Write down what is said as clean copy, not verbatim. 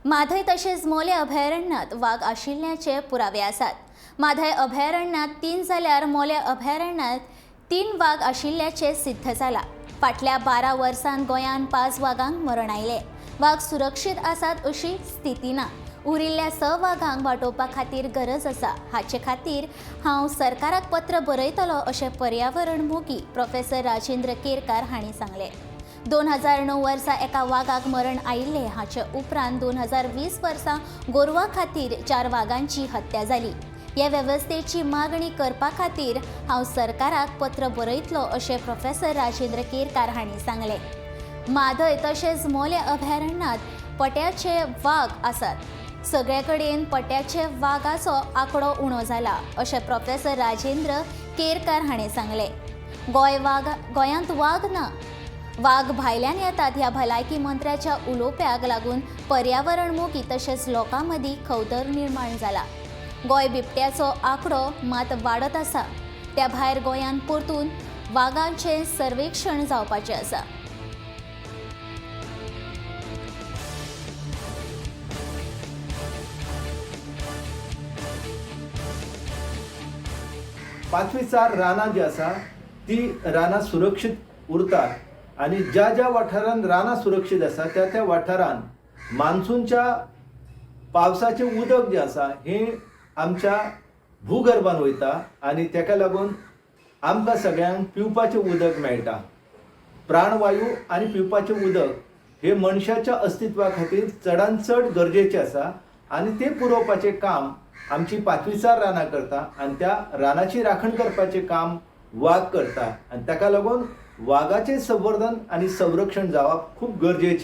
माधय तसेच मोले अभयारण्यात वाघ आशिल्ल्याचे पुरावे आसात। माधय अभयारण्यात 3 जाल्यार मोले अभयारण्यात 3 वाघ आशिल्ल्याचे सिद्ध जाला। फाटल्या 12 वर्सांत गोंयांत 5 वाघांक मरण आयले। वाघ सुरक्षीत आसात अशी स्थिती ना। उरिल्ल्या 6 वाघांक वाटोवपा खातीर गरज आसा। हाचे खातीर हांव सरकाराक पत्र बरयतलो अशें पर्यावरण मोगी प्रोफेसर राजेंद्र केरकार हांणी सांगले। 2009 वर्सा एका वाघाक मरण आयिल्ले। हाचे उपरांत 2020 वर्सा गोरवां खातीर 4 वाघांची हत्या जाली। ह्या वेवस्थेची मागणी करपा खातीर हांव सरकाराक पत्र बरयतलो अशें प्रोफेसर राजेंद्र केरकार हांणी सांगले। माधय तशेंच मोले अभयारण्यात पट्याचे वाघ आसात। सगळे कडेन पट्याचे वाघाचो आंकडो उणो जाला अशें प्रोफेसर राजेंद्र केरकार हांणी सांगले। गोंयांत वाघ ना। वाघ भायल्यान येतात ह्या भलायकी मंत्र्याच्या उलोवप्याक लागून पर्यावरण मोगी तशेंच लोकां मदीं खवतर निर्माण जाला। गोंय बिबट्याचो आंकडो मात वाडत आसा। त्या भायर गोंयांत परतून वाघांचें सर्वेक्षण जावपाचें आसा। पांचवी 4 रानां जी आसा ती रानां सुरक्षीत उरतात आणि ज्या वाठारांत रानां सुरक्षीत आसा त्या वाठारांत मान्सूनच्या पावसाचे उदक जे आसा हे आमच्या भूगर्भान वयता आणि तेका लागून आमकां सगळ्यांक पिवपाचें उदक मेळटा। प्राणवायू आणि पिवपाचें उदक हे मनशाच्या अस्तित्वा खातीर चडांत चड गरजेचें आसा आणि ते पुरोवपाचें काम आमची 5वी 4 रानां करता आणि त्या रानाची राखण करपाचें काम वाघ करता आणि ताका लागून वाघाचें संवर्धन आणि संरक्षण जावप खूब गरजेचें।